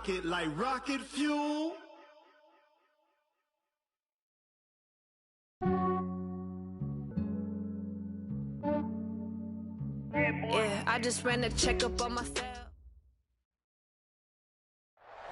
rocket like rocket fuel. Yeah, I just ran a checkup on myself.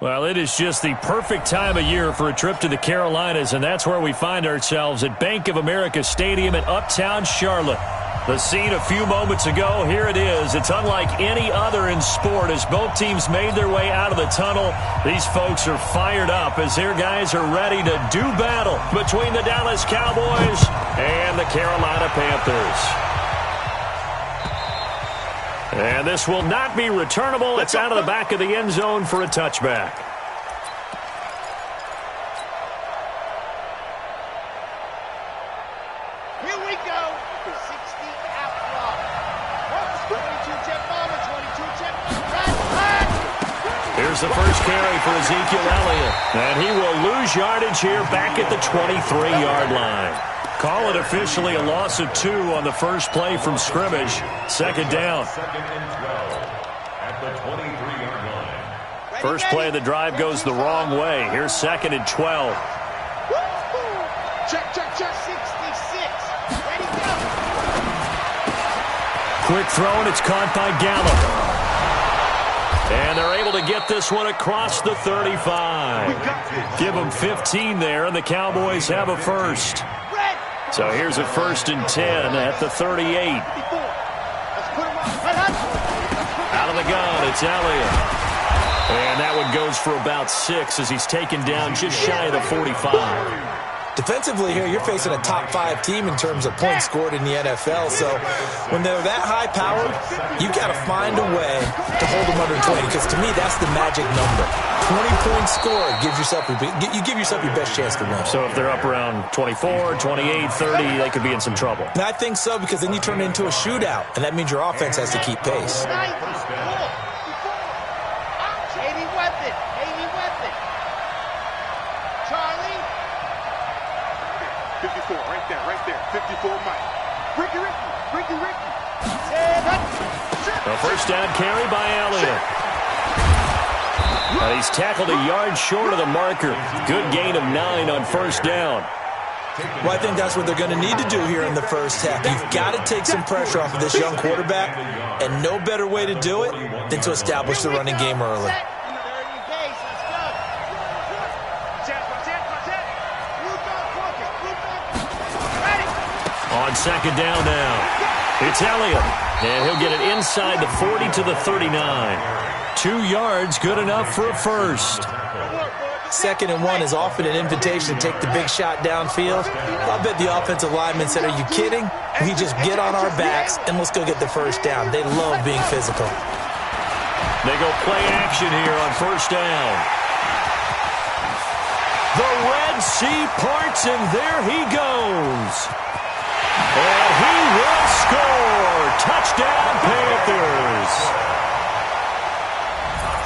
Well, it is just the perfect time of year for a trip to the Carolinas, and that's where we find ourselves at Bank of America Stadium in Uptown Charlotte. The scene a few moments ago, here it is. It's unlike any other in sport as both teams made their way out of the tunnel. These folks are fired up as their guys are ready to do battle between the Dallas Cowboys and the Carolina Panthers. And this will not be returnable. It's out of the back of the end zone for a touchback. Here we go. 60 out block. 22-check bomber, 22-check bomber. Here's the first carry for Ezekiel Elliott. And he will lose yardage here back at the 23-yard line. Call it officially a loss of 2 on the first play from scrimmage. Second down. Second and 12 at the 23-yard line. First play of the drive goes the wrong way. Here's second and 12. Check, 66. Ready, go. Quick throw, and it's caught by Gallup. And they're able to get this one across the 35. Give them 15 there, and the Cowboys have a first. So here's a first and 10 at the 38. Out of the gun, it's Elliott. And that one goes for about 6 as he's taken down just shy of the 45. Defensively here, you're facing a top 5 team in terms of points scored in the NFL. So when they're that high-powered, you've got to find a way to hold them under 20. Because to me, that's the magic number. 20-point score gives yourself you give yourself your best chance to win. So if they're up around 24, 28, 30, they could be in some trouble. And I think so, because then you turn it into a shootout, and that means your offense has to keep pace. 80 weapon. Charlie. 54, right there. 54, Mike. Ricky. A first down carry by Elliott. He's tackled a yard short of the marker. Good gain of 9 on first down. Well, I think that's what they're going to need to do here in the first half. You've got to take some pressure off of this young quarterback, and no better way to do it than to establish the running game early. On second down now, it's Elliott, and he'll get it inside the 40 to the 39. 2 yards, good enough for a first. Second and 1 is often an invitation to take the big shot downfield. I bet the offensive linemen said, are you kidding? We just get on our backs and let's go get the first down. They love being physical. They go play action here on first down. The Red Sea parts, and there he goes. And he will score. Touchdown, Panthers.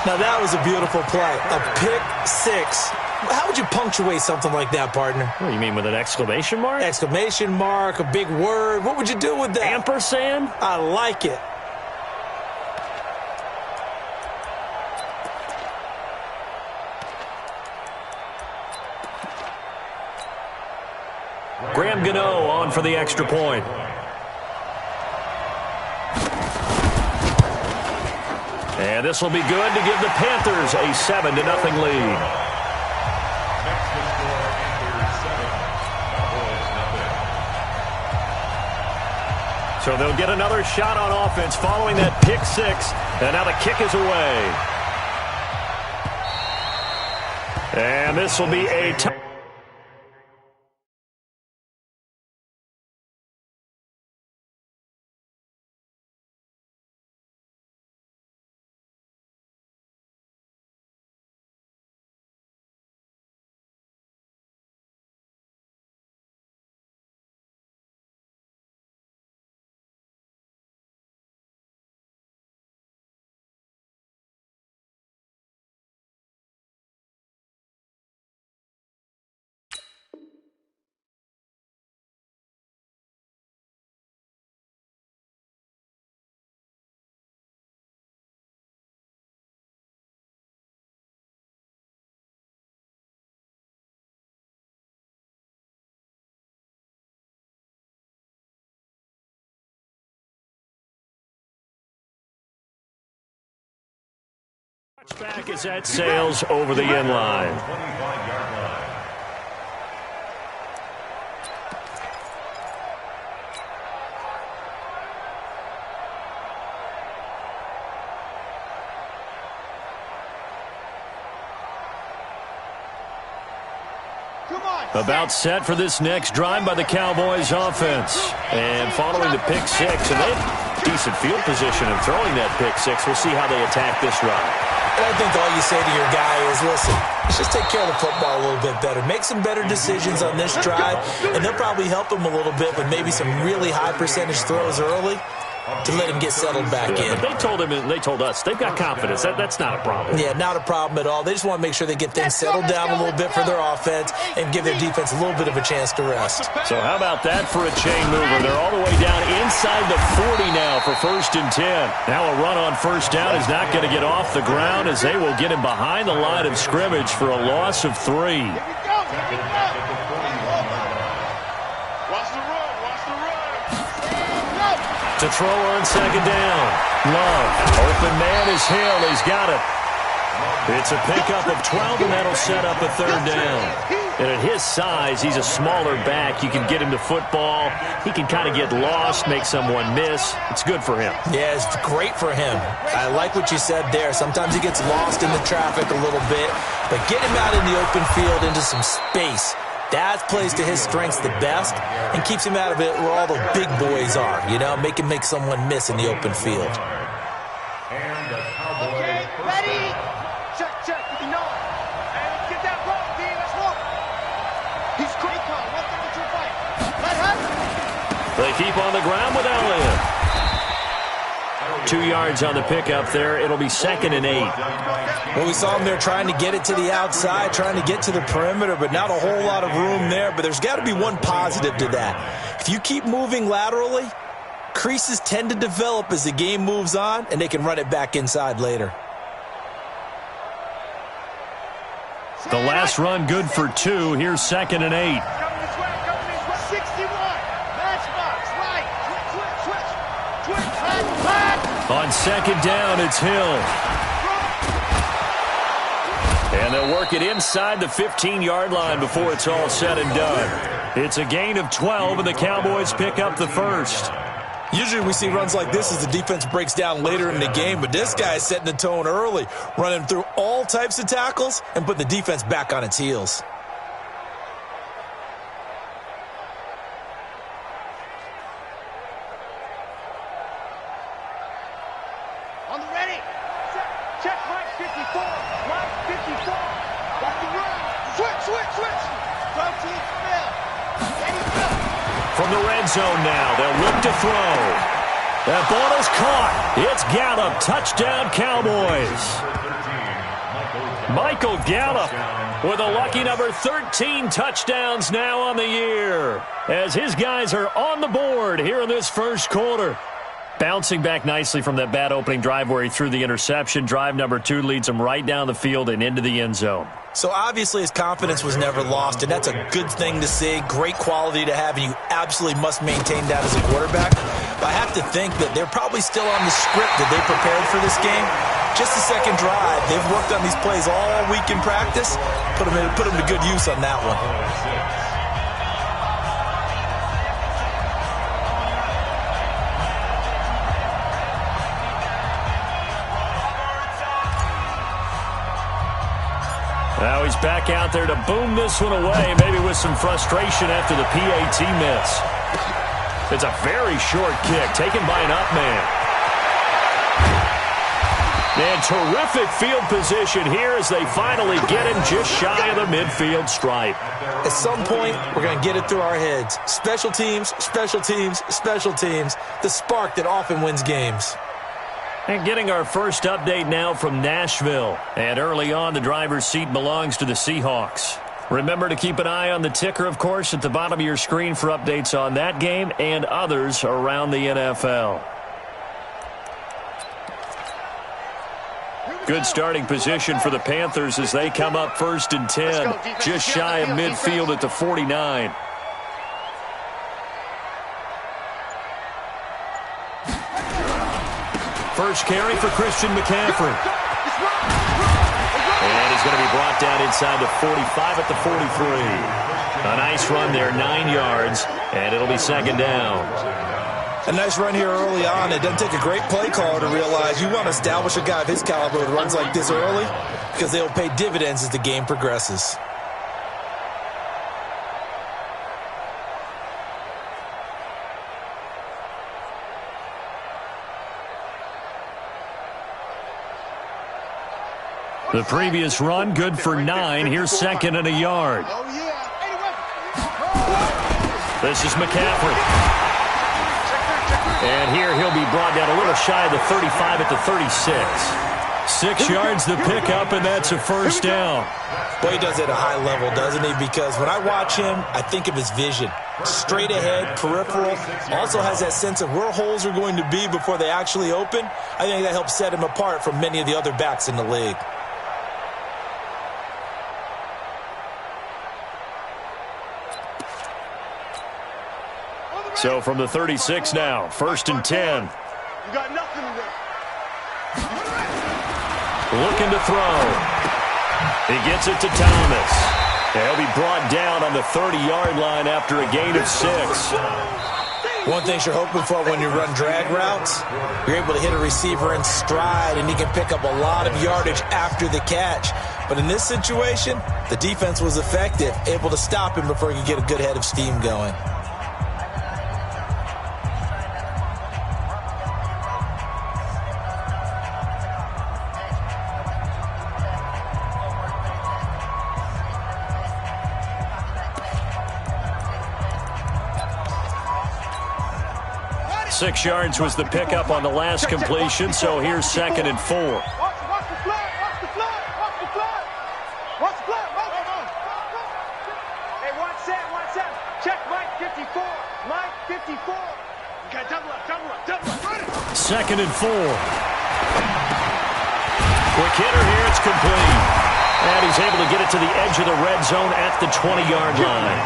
Now, that was a beautiful play. A pick 6. How would you punctuate something like that, partner? What do you mean, with an exclamation mark? Exclamation mark, a big word. What would you do with that? Ampersand? I like it. Graham Gano on for the extra point. And this will be good to give the Panthers a 7-0 lead. So they'll get another shot on offense following that pick 6. And now the kick is away. And this will be a Back as that sails over the end line. 25-yard line. About set for this next drive by the Cowboys offense. And following the pick six, and they have decent field position in throwing that pick six. We'll see how they attack this run. I think all you say to your guy is, listen, let's just take care of the football a little bit better. Make some better decisions on this drive, and they'll probably help him a little bit with maybe some really high percentage throws early to let him get settled back in. But they told him, and they told us, they've got confidence. That's not a problem. Yeah, not a problem at all. They just want to make sure they get things settled down a little bit for their offense and give their defense a little bit of a chance to rest. So how about that for a chain mover? They're all the way down inside the 40 now for 1st and 10. Now a run on first down is not going to get off the ground as they will get him behind the line of scrimmage for a loss of 3. Here we go. Watch the run. Watch the run. To throw on second down. Love. Open man is Hill. He's got it. It's a pickup of 12, and that'll set up a 3rd down. And at his size, he's a smaller back. You can get him to football. He can kind of get lost, make someone miss. It's good for him. Yeah, it's great for him. I like what you said there. Sometimes he gets lost in the traffic a little bit, but get him out in the open field into some space. That plays to his strengths the best and keeps him out of it where all the big boys are, you know, make someone miss in the open field. And the Cowboys. Okay, ready? Check, you know it. And get that ball, D. Let's walk. He's great call. 132 fight. Let him. They keep on the ground with Elliott. 2 yards on the pickup there. It'll be 2nd and 8. Well, we saw him there trying to get it to the outside, trying to get to the perimeter, but not a whole lot of room there. But there's got to be one positive to that. If you keep moving laterally, creases tend to develop as the game moves on, and they can run it back inside later. The last run good for 2. Here's 2nd and 8. Coming this way. 61. Matchbox. Right. Switch. Hot. On second down, it's Hill. And they'll work it inside the 15-yard line before it's all said and done. It's a gain of 12, and the Cowboys pick up the 1st. Usually we see runs like this as the defense breaks down later in the game, but this guy is setting the tone early, running through all types of tackles and putting the defense back on its heels. On the ready. Check right 54. Right 54. Got the run. Switch. Protein spell. Ready, go. From the red zone now, they'll look to throw. That ball is caught. It's Gallup. Touchdown, Cowboys. Michael Gallup with a lucky number 13 touchdowns now on the year as his guys are on the board here in this first quarter. Bouncing back nicely from that bad opening drive where he threw the interception. Drive number 2 leads him right down the field and into the end zone. So obviously his confidence was never lost, and that's a good thing to see, great quality to have, and you absolutely must maintain that as a quarterback. But I have to think that they're probably still on the script that they prepared for this game. Just the second drive, they've worked on these plays all week in practice, put them to good use on that one. Now he's back out there to boom this one away, maybe with some frustration after the PAT miss. It's a very short kick taken by an up man. And terrific field position here as they finally get him just shy of the midfield stripe. At some point, we're going to get it through our heads. Special teams, special teams, special teams. The spark that often wins games. And getting our first update now from Nashville. And early on, the driver's seat belongs to the Seahawks. Remember to keep an eye on the ticker, of course, at the bottom of your screen for updates on that game and others around the NFL. Good starting position for the Panthers as they come up 1st and 10, just shy of midfield at the 49. First carry for Christian McCaffrey. going to be brought down inside the 45 at the 43. A nice run there, 9 yards, and it'll be second down. A nice run here early on. It doesn't take a great play caller to realize you want to establish a guy of his caliber with runs like this early because they'll pay dividends as the game progresses. The previous run, good for 9. Here's second and a yard. This is McCaffrey. And here he'll be brought down a little shy of the 35 at the 36. 6 yards the pickup, and that's a first down. Well, he does it at a high level, doesn't he? Because when I watch him, I think of his vision. Straight ahead, peripheral. Also has that sense of where holes are going to be before they actually open. I think that helps set him apart from many of the other backs in the league. So from the 36 now, first and 10. You got nothing to do. Looking to throw. He gets it to Thomas. He'll be brought down on the 30-yard line after a gain of 6. One thing you're hoping for when you run drag routes, you're able to hit a receiver in stride, and he can pick up a lot of yardage after the catch. But in this situation, the defense was effective, able to stop him before he could get a good head of steam going. Six yards was the pickup on the last completion, so here's second and 4. Watch the flag, watch the flag, watch the flag. Watch the flag, Hey, watch that. Check Mike 54. Mike 54. Okay, double up. Second and 4. Quick hitter here, it's complete. And he's able to get it to the edge of the red zone at the 20-yard line.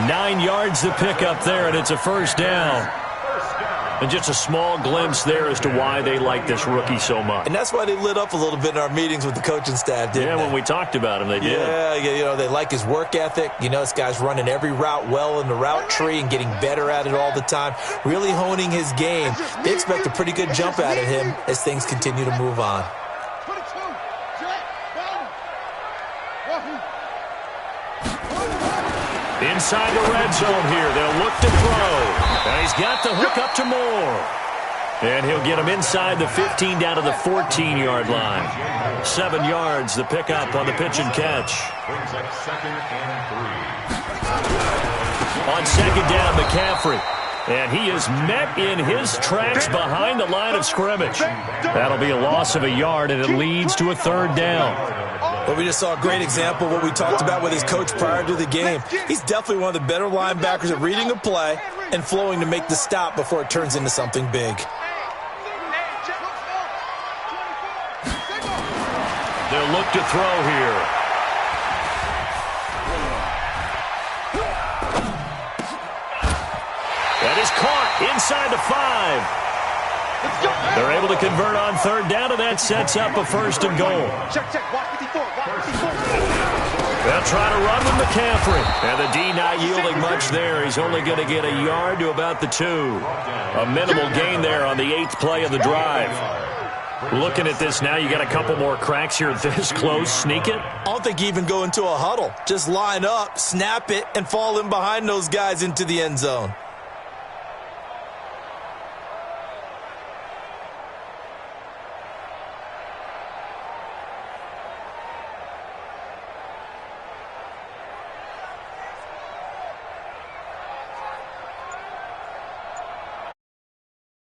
9 yards the pickup there, and it's a first down. And just a small glimpse there as to why they like this rookie so much. And that's why they lit up a little bit in our meetings with the coaching staff, didn't they? Yeah, when we talked about him, they did. Yeah, they like his work ethic. You know, this guy's running every route well in the route tree and getting better at it all the time, really honing his game. They expect a pretty good jump out of him as things continue to move on. Inside the red zone here, they'll look to throw. And he's got the hook up to Moore. And he'll get him inside the 15 down to the 14-yard line. 7 yards, the pickup on the pitch and catch. Brings up second and 3. On second down, McCaffrey. And he is met in his tracks behind the line of scrimmage. That'll be a loss of a yard, and it leads to a third down. Well, we just saw a great example of what we talked about with his coach prior to the game. He's definitely one of the better linebackers at reading a play and flowing to make the stop before it turns into something big. They'll look to throw here. That is caught inside the 5. They're able to convert on third down, and that sets up a first and goal. Check. Watch 54. They'll try to run with McCaffrey. And the D not yielding much there. He's only going to get a yard to about the 2. A minimal gain there on the 8th play of the drive. Looking at this now, you got a couple more cracks here this close. Sneak it? I don't think you even go into a huddle. Just line up, snap it, and fall in behind those guys into the end zone.